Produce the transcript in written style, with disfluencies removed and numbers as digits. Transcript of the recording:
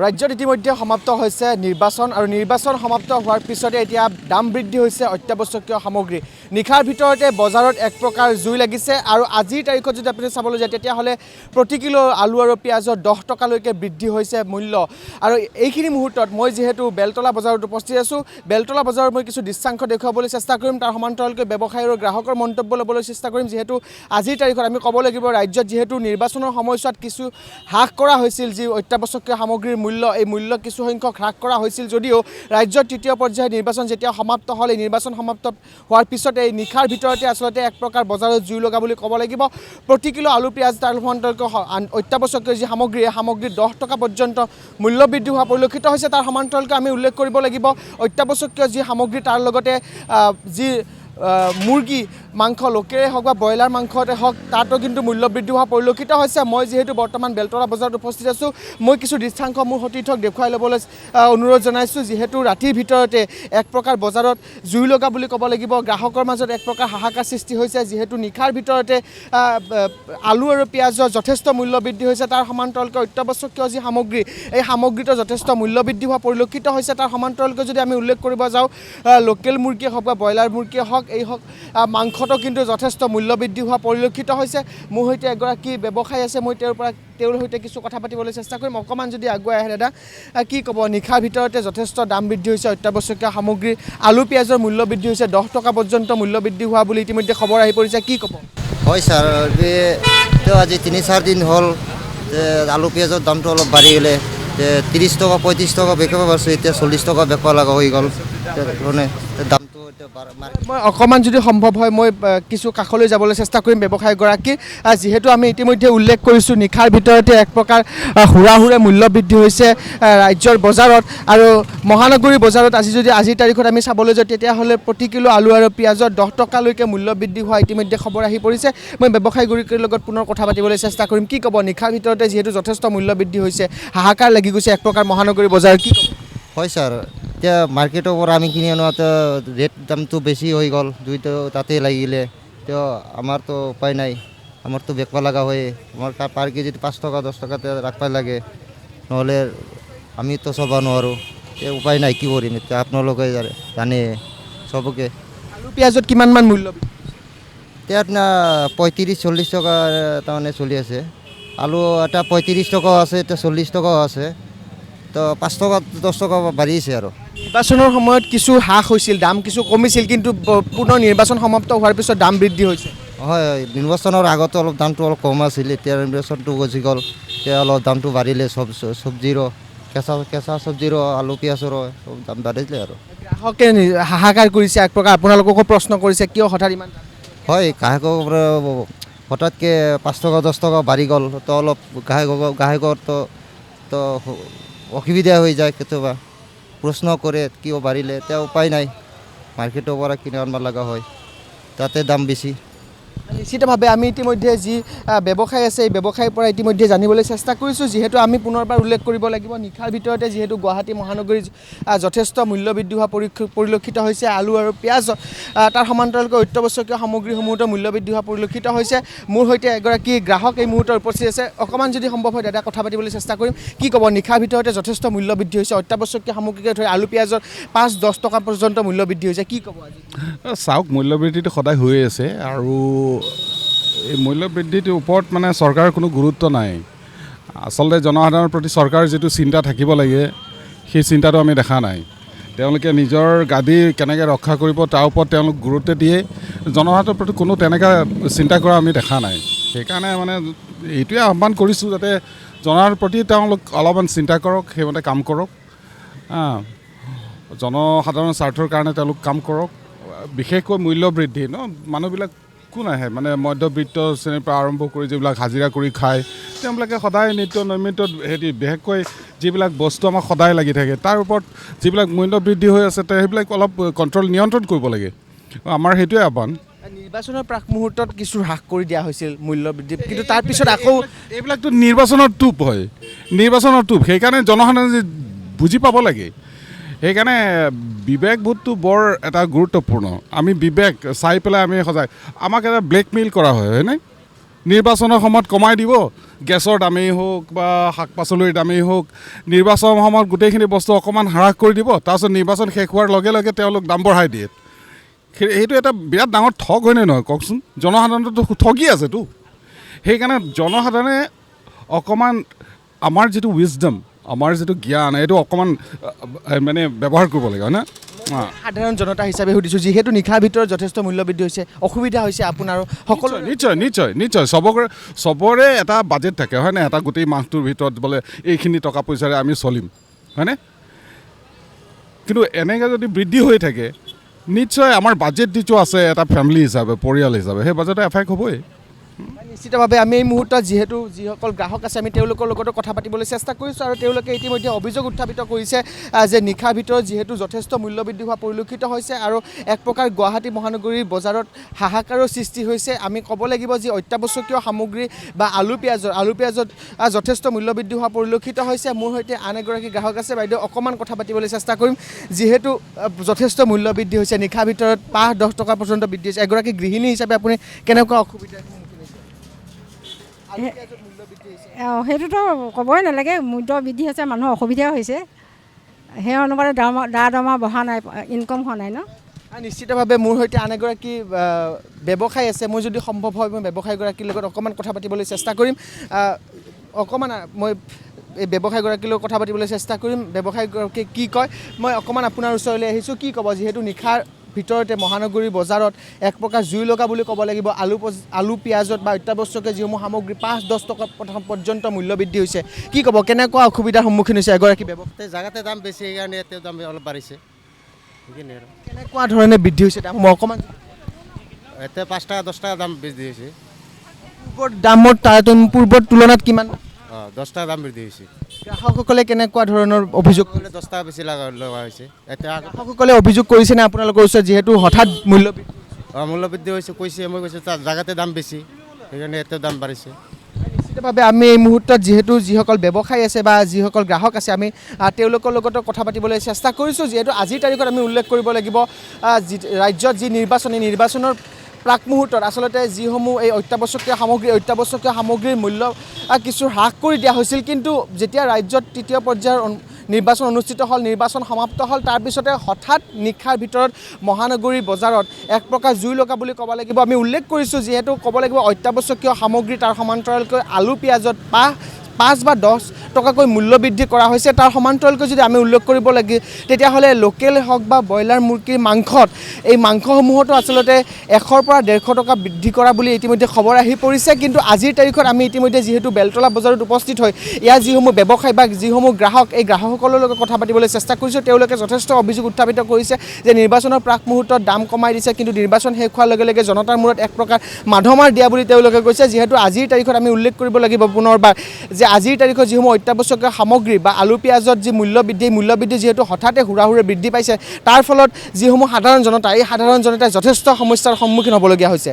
ৰাজ্যত ইতিমধ্যে সমাপ্ত হৈছে নিৰ্বাচন আৰু নিৰ্বাচন সমাপ্ত হোৱাৰ পিছতে এতিয়া দাম বৃদ্ধি হৈছে অত্যাৱশ্যকীয় সামগ্ৰী নিখাৰ ভিতৰতে বজাৰত এক প্ৰকাৰ জুই লাগিছে আৰু আজিৰ তাৰিখত যদি আপুনি চাবলৈ যায় তেতিয়াহ'লে প্ৰতি কিলো আলু আৰু পিঁয়াজৰ 10 টকালৈকে বৃদ্ধি হৈছে মূল্য আৰু এইখিনি মুহূৰ্তত মই যিহেতু বেলতলা বজাৰত উপস্থিত আছোঁ বেলতলা বজাৰৰ মই কিছু দৃশ্যাংশ দেখুৱাবলৈ চেষ্টা কৰিম তাৰ সমান্তৰালকৈ ব্যৱসায়ী আৰু গ্ৰাহকৰ মন্তব্য ল'বলৈ চেষ্টা কৰিম যিহেতু আজিৰ তাৰিখত আমি ক'ব লাগিব ৰাজ্যত যিহেতু নিৰ্বাচনৰ সময়ছোৱাত কিছু হ্ৰাস কৰা হৈছিল যি অত্যাৱশ্যকীয় সামগ্ৰীৰ মূল্য এই মূল্য কিছু সংখ্যক হ্ৰাস কৰা হৈছিল যদিও ৰাজ্যৰ তৃতীয় পৰ্যায়ৰ নিৰ্বাচন যেতিয়া সমাপ্ত হ'ল এই নিৰ্বাচন সমাপ্ত হোৱাৰ পিছতে এই নিশাৰ ভিতৰতে আচলতে এক প্ৰকাৰ বজাৰত জুই লগা বুলি ক'ব লাগিব প্ৰতি কিলো আলু পিঁয়াজ তাৰ সমান্তৰালকৈ অত্যাৱশ্যকীয় যি সামগ্ৰী এই সামগ্ৰী 10 টকা পৰ্যন্ত মূল্য বৃদ্ধি হোৱা পৰিলক্ষিত হৈছে তাৰ সমান্তৰালকৈ আমি উল্লেখ কৰিব লাগিব অত্যাৱশ্যকীয় যি সামগ্ৰী তাৰ লগতে যি মুৰ্গী মাংস লোকেৰে হওক বা ব্ৰইলাৰ মাংসতে হওক তাতো কিন্তু মূল্য বৃদ্ধি হোৱা পৰিলক্ষিত হৈছে মই যিহেতু বৰ্তমান বেলতলা বজাৰত উপস্থিত আছোঁ মই কিছু দৃশ্যাংশ মোৰ সতীৰ্থক দেখুৱাই ল'বলৈ অনুৰোধ জনাইছোঁ যিহেতু ৰাতিৰ ভিতৰতে এক প্ৰকাৰ বজাৰত জুই লগা বুলি ক'ব লাগিব গ্ৰাহকৰ মাজত এক প্ৰকাৰ হাহাকাৰ সৃষ্টি হৈছে যিহেতু নিশাৰ ভিতৰতে আলু আৰু পিঁয়াজৰ যথেষ্ট মূল্য বৃদ্ধি হৈছে তাৰ সমান্তৰালকৈ অত্যাৱশ্যকীয় যি সামগ্ৰী এই সামগ্ৰীটো যথেষ্ট মূল্য বৃদ্ধি হোৱা পৰিলক্ষিত হৈছে তাৰ সমান্তৰালকৈ যদি আমি উল্লেখ কৰিব যাওঁ লোকেল মুৰ্গীয়ে হওক বা ব্ৰইলাৰ মুৰ্গীয়ে হওক এই হওক মাংসটো কিন্তু যথেষ্ট মূল্য বৃদ্ধি হোৱা পৰিলক্ষিত হৈছে মোৰ সৈতে এগৰাকী ব্যৱসায়ী আছে মই তেওঁৰ সৈতে কিছু কথা পাতিবলৈ চেষ্টা কৰিম অকণমান যদি আগুৱাই আহে দাদা কি ক'ব নিশাৰ ভিতৰতে যথেষ্ট দাম বৃদ্ধি হৈছে অত্যাৱশ্যকীয় সামগ্ৰী আলু পিঁয়াজৰ মূল্য বৃদ্ধি হৈছে 10 টকা পৰ্যন্ত মূল্য বৃদ্ধি হোৱা বুলি ইতিমধ্যে খবৰ আহি পৰিছে কি ক'ব হয় ছাৰ আজি 3-4 দিন হ'ল আলু পিঁয়াজৰ দামটো অলপ বাঢ়ি গ'লে 30 টকা 35 টকা বেচিব পাৰিছোঁ এতিয়া 40 টকা বেচিব লগা হৈ গ'ল মানে দামটো মই অকণমান যদি সম্ভৱ হয় মই কিছু কাষলৈ যাবলৈ চেষ্টা কৰিম ব্যৱসায়ীগৰাকী যিহেতু আমি ইতিমধ্যে উল্লেখ কৰিছোঁ নিশাৰ ভিতৰতে এক প্ৰকাৰ হুৰাহুৰে মূল্য বৃদ্ধি হৈছে ৰাজ্যৰ বজাৰত আৰু মহানগৰী বজাৰত আজিৰ তাৰিখত আমি চাবলৈ যাওঁ তেতিয়াহ'লে প্ৰতি কিলো আলু আৰু পিঁয়াজৰ 10 টকালৈকে মূল্য বৃদ্ধি হোৱা ইতিমধ্যে খবৰ আহি পৰিছে মই ব্যৱসায়ীগৰাকীৰ লগত পুনৰ কথা পাতিবলৈ চেষ্টা কৰিম কি ক'ব নিশাৰ ভিতৰতে যিহেতু যথেষ্ট মূল্য বৃদ্ধি হৈছে হাহাকাৰ লাগি গৈছে এক প্ৰকাৰ মহানগৰী বজাৰ কি ক'ব হয় ছাৰ এতিয়া মাৰ্কেটৰ পৰা আমি কিনি আনোতে ৰেট দামটো বেছি হৈ গ'ল দুইটো তাতে লাগিলে তো আমাৰতো উপায় নাই আমাৰতো বেচিব লগা হয় আমাৰ পাৰ কেজিত 5 টকা 10 টকাতে ৰাখিব লাগে নহ'লে আমিতো চলিব নোৱাৰোঁ উপায় নাই কি কৰিম এতিয়া আপোনালোকে জানে চবকে আলু পিঁয়াজত কিমানমান মূল্য এতিয়া আপোনাৰ 35-40 টকা তাৰমানে চলি আছে আলু এটা 35 টকাও আছে এতিয়া 40 টকাও আছে তো 5 টকা 10 টকা বাঢ়িছে আৰু নিৰ্বাচনৰ সময়ত কিছু হ্ৰাস হৈছিল দাম কিছু কমিছিল কিন্তু পুনৰ নিৰ্বাচন সমাপ্ত হোৱাৰ পিছত দাম বৃদ্ধি হৈছে হয় নিৰ্বাচনৰ আগতে অলপ দামটো অলপ কম আছিল এতিয়া নিৰ্বাচনটো গুচি গ'ল এতিয়া অলপ দামটো বাঢ়িলে চব্জিৰো কেঁচা চব্জিৰো আলু পিঁয়াজৰো দাম বাঢ়িলে আৰু গ্ৰাহকে হাহাকাৰ কৰিছে এক প্ৰকাৰ আপোনালোককো প্ৰশ্ন কৰিছে কিয় হঠাৎ ইমান হয় গ্ৰাহকৰ হঠাৎকৈ 5 টকা 10 টকা বাঢ়ি গ'ল তো অলপ গ্ৰাহকৰ তো অসুবিধা হৈ যায় কেতিয়াবা প্ৰশ্ন কৰে কিয় বাঢ়িলে এতিয়া উপায় নাই মাৰ্কেটৰ পৰা কিনি আনিব লগা হয় তাতে দাম বেছি নিশ্চিতভাৱে আমি ইতিমধ্যে যি ব্যৱসায়ী আছে এই ব্যৱসায়ীৰ পৰা ইতিমধ্যে জানিবলৈ চেষ্টা কৰিছোঁ যিহেতু আমি পুনৰবাৰ উল্লেখ কৰিব লাগিব নিশাৰ ভিতৰতে যিহেতু গুৱাহাটী মহানগৰীত যথেষ্ট মূল্য বৃদ্ধি হোৱা পৰিলক্ষিত হৈছে আলু আৰু পিঁয়াজ তাৰ সমান্তৰালকৈ অত্যাৱশ্যকীয় সামগ্ৰীসমূহতো মূল্য বৃদ্ধি হোৱা পৰিলক্ষিত হৈছে মোৰ সৈতে এগৰাকী গ্ৰাহক এই মুহূৰ্তত উপস্থিত আছে অকণমান যদি সম্ভৱ হয় দাদা কথা পাতিবলৈ চেষ্টা কৰিম কি ক'ব নিশাৰ ভিতৰতে যথেষ্ট মূল্য বৃদ্ধি হৈছে অত্যাৱশ্যকীয় সামগ্ৰীকে ধৰি আলু পিঁয়াজৰ 5-10 টকা পৰ্যন্ত মূল্য বৃদ্ধি হৈছে কি ক'ব আজি চাওক মূল্য বৃদ্ধিটো সদায় হৈ আছে আৰু এই মূল্য বৃদ্ধিটোৰ ওপৰত মানে চৰকাৰৰ কোনো গুৰুত্ব নাই আচলতে জনসাধাৰণৰ প্ৰতি চৰকাৰৰ যিটো চিন্তা থাকিব লাগে সেই চিন্তাটো আমি দেখা নাই তেওঁলোকে নিজৰ গাদী কেনেকৈ ৰক্ষা কৰিব তাৰ ওপৰত তেওঁলোক গুৰুত্ব দিয়ে জনসাধাৰণৰ প্ৰতি কোনো তেনেকৈ চিন্তা কৰা আমি দেখা নাই সেইকাৰণে মানে এইটোৱে আহ্বান কৰিছোঁ যাতে জনসাধাৰণৰ প্ৰতি তেওঁলোক অলপমান চিন্তা কৰক সেইমতে কাম কৰক জনসাধাৰণৰ স্বাৰ্থৰ কাৰণে তেওঁলোক কাম কৰক বিশেষকৈ মূল্য বৃদ্ধি মানুহবিলাক কোন আহে মানে মধ্যবিত্ত শ্ৰেণীৰ পৰা আৰম্ভ কৰি যিবিলাক হাজিৰা কৰি খায় তেওঁলোকে সদায় নৈমিত্য বিশেষকৈ যিবিলাক বস্তু আমাক সদায় লাগি থাকে তাৰ ওপৰত যিবিলাক মূল্য বৃদ্ধি হৈ আছে সেইবিলাক অলপ নিয়ন্ত্ৰণ কৰিব লাগে আমাৰ সেইটোৱে আহ্বান নিৰ্বাচনৰ প্ৰাক মুহূৰ্তত কিছু হ্ৰাস কৰি দিয়া হৈছিল মূল্য বৃদ্ধি কিন্তু তাৰপিছত আকৌ এইবিলাকতো নিৰ্বাচনৰ টোপ হয় সেইকাৰণে জনসাধাৰণে বুজি পাব লাগে সেইকাৰণে বিবেকবোধটো বৰ এটা গুৰুত্বপূৰ্ণ আমি বিবেক চাই পেলাই আমি সজাই আমাক এটা ব্লেকমেইল কৰা হয়নে নিৰ্বাচনৰ সময়ত কমাই দিব গেছৰ দামেই হওক বা শাক পাচলিৰ দামেই হওক নিৰ্বাচনৰ সময়ত গোটেইখিনি বস্তু অকণমান হ্ৰাস কৰি দিব, তাৰপিছত নিৰ্বাচন শেষ হোৱাৰ লগে লগে তেওঁলোক দাম বঢ়াই দিয়ে। সেইটো এটা বিৰাট ডাঙৰ ঠগ হয়নে নহয় কওকচোন? জনসাধাৰণতো ঠগি আছেতো। সেইকাৰণে জনসাধাৰণে অকণমান আমাৰ যিটো উইজডম, আমাৰ যিটো জ্ঞান, এইটো অকণমান মানে ব্যৱহাৰ কৰিব লাগে, হয় না? সাধাৰণ জনতা হিচাপে সুধিছোঁ, যিহেতু নিশাৰ ভিতৰত যথেষ্ট মূল্য বৃদ্ধি হৈছে, অসুবিধা হৈছে আপোনাৰো সকলো। নিশ্চয় চবৰে এটা বাজেট থাকে, হয়নে? এটা গোটেই মাহটোৰ ভিতৰত বোলে এইখিনি টকা পইচাৰে আমি চলিম, হয়নে? কিন্তু এনেকৈ যদি বৃদ্ধি হৈ থাকে নিশ্চয় আমাৰ বাজেট যিটো আছে এটা ফেমিলি হিচাপে, পৰিয়াল হিচাপে, সেই বাজেটে এফেক্ট হ'বই। নিশ্চিতভাৱে আমি এই মুহূৰ্তত যিহেতু যিসকল গ্ৰাহক আছে আমি তেওঁলোকৰ লগতো কথা পাতিবলৈ চেষ্টা কৰিছোঁ আৰু তেওঁলোকে ইতিমধ্যে অভিযোগ উত্থাপিত কৰিছে যে নিশাৰ ভিতৰত যিহেতু যথেষ্ট মূল্য বৃদ্ধি হোৱা পৰিলক্ষিত হৈছে আৰু এক প্ৰকাৰ গুৱাহাটী মহানগৰীৰ বজাৰত হাহাকাৰৰ সৃষ্টি হৈছে। আমি ক'ব লাগিব যে অত্যাৱশ্যকীয় সামগ্ৰী বা আলু পিঁয়াজত যথেষ্ট মূল্য বৃদ্ধি হোৱা পৰিলক্ষিত হৈছে। মোৰ সৈতে আন এগৰাকী গ্ৰাহক আছে, বাইদেউ অকণমান কথা পাতিবলৈ চেষ্টা কৰিম। যিহেতু যথেষ্ট মূল্য বৃদ্ধি হৈছে, নিশাৰ ভিতৰত 5-10 টকা পৰ্যন্ত বৃদ্ধি হৈছে, এগৰাকী গৃহিণী হিচাপে আপুনি কেনেকুৱা অসুবিধা? সেইটোতো ক'বই নালাগে, মূল্য বৃদ্ধি হৈছে, মানুহৰ অসুবিধাও হৈছে। সেই অনুপাতে দৰমহা বঢ়া নাই, ইনকম হোৱা নাই ন। নিশ্চিতভাৱে মোৰ সৈতে আন এগৰাকী ব্যৱসায়ী আছে, মই যদি সম্ভৱ হয় মই ব্যৱসায়ীগৰাকীৰ লগত অকণমান কথা পাতিবলৈ চেষ্টা কৰিম। অকণমান মই এই ব্যৱসায়ীগৰাকীৰ লগত কথা পাতিবলৈ চেষ্টা কৰিম, ব্যৱসায়ীগৰাকীয়ে কি কয়। মই অকণমান আপোনাৰ ওচৰলৈ আহিছোঁ, কি ক'ব? যিহেতু নিশাৰ ভিতৰতে মহানগৰীৰ বজাৰত এক প্ৰকাৰ জুই লগা বুলি ক'ব লাগিব, আলু পিঁয়াজত বা অত্যাৱশ্যকীয় যিসমূহ সামগ্ৰী 5-10 টকা পৰ্যন্ত মূল্য বৃদ্ধি হৈছে। কি ক'ব, কেনেকুৱা অসুবিধাৰ সন্মুখীন হৈছে এগৰাকী ব্যৱসায়ী? জাগাতে দাম বেছি, সেইকাৰণে ইয়াতেও দাম অলপ বাঢ়িছে। সেইখিনি আৰু কেনেকুৱা ধৰণে বৃদ্ধি হৈছে দাম? মই অকণমান ইয়াতে 5 টাকা 10 টাকা দাম বৃদ্ধি হৈছে। পূৰ্বৰ দামত পূৰ্বৰ তুলনাত কিমান? 10 টাকা দাম বৃদ্ধি হৈছে। গ্ৰাহকসকলে কেনেকুৱা ধৰণৰ অভিযোগ? 10 টাকা বেছি লগা হৈছে। এতিয়া গ্ৰাহকসকলে অভিযোগ কৰিছেনে আপোনালোকৰ ওচৰত, যিহেতু হঠাৎ মূল্য বৃদ্ধি? মূল্য বৃদ্ধি হৈছে, কৈছে, মই কৈছোঁ তাৰ জাগাতে দাম বেছি, সেইকাৰণে ইয়াতেও দাম বাঢ়িছে। নিশ্চিতভাৱে আমি এই মুহূৰ্তত যিহেতু যিসকল ব্যৱসায়ী আছে বা যিসকল গ্ৰাহক আছে আমি তেওঁলোকৰ লগতো কথা পাতিবলৈ চেষ্টা কৰিছোঁ। যিহেতু আজিৰ তাৰিখত আমি উল্লেখ কৰিব লাগিব ৰাজ্যত যি নিৰ্বাচনৰ প্ৰাক মুহূৰ্তত আচলতে যিসমূহ এই অত্যাৱশ্যকীয় সামগ্ৰীৰ মূল্য কিছু হ্ৰাস কৰি দিয়া হৈছিল, কিন্তু যেতিয়া ৰাজ্যত তৃতীয় পৰ্যায়ৰ নিৰ্বাচন অনুষ্ঠিত হ'ল, নিৰ্বাচন সমাপ্ত হ'ল, তাৰপিছতে হঠাৎ নিশাৰ ভিতৰত মহানগৰীৰ বজাৰত এক প্ৰকাৰ জুই লগা বুলি ক'ব লাগিব। আমি উল্লেখ কৰিছোঁ, যিহেতু ক'ব লাগিব অত্যাৱশ্যকীয় সামগ্ৰী, তাৰ সমান্তৰালকৈ আলু পিঁয়াজত 5 বা 10 টকাকৈ মূল্য বৃদ্ধি কৰা হৈছে। তাৰ সমান্তৰালকৈ যদি আমি উল্লেখ কৰিব লাগে তেতিয়াহ'লে লোকেল হওক বা ব্ৰইলাৰ মুৰ্গীৰ মাংসত, এই মাংসসমূহতো আচলতে 100 পৰা 150 টকা বৃদ্ধি কৰা বুলি ইতিমধ্যে খবৰ আহি পৰিছে। কিন্তু আজিৰ তাৰিখত আমি ইতিমধ্যে যিহেতু বেলতলা বজাৰত উপস্থিত হৈ ইয়াৰ যিসমূহ ব্যৱসায়ী বা যিসমূহ গ্ৰাহক, এই গ্ৰাহকসকলৰ লগত কথা পাতিবলৈ চেষ্টা কৰিছোঁ। তেওঁলোকে যথেষ্ট অভিযোগ উত্থাপিত কৰিছে যে নিৰ্বাচনৰ প্ৰাক মুহূৰ্তত দাম কমাই দিছে, কিন্তু নিৰ্বাচন শেষ হোৱাৰ লগে লগে জনতাৰ মূৰত এক প্ৰকাৰ মাধমাৰ দিয়া বুলি তেওঁলোকে কৈছে। যিহেতু আজিৰ তাৰিখত আমি উল্লেখ কৰিব লাগিব পুনৰবাৰ যে আজিৰ তাৰিখত যিসমূহ অত্যাৱশ্যকীয় সামগ্ৰী বা আলু পিঁয়াজত যি মূল্য বৃদ্ধি যিহেতু হঠাতে হুৰাহুৰে বৃদ্ধি পাইছে, তাৰ ফলত যিসমূহ সাধাৰণ জনতা, এই সাধাৰণ জনতাই যথেষ্ট সমস্যাৰ সন্মুখীন হ'বলগীয়া হৈছে।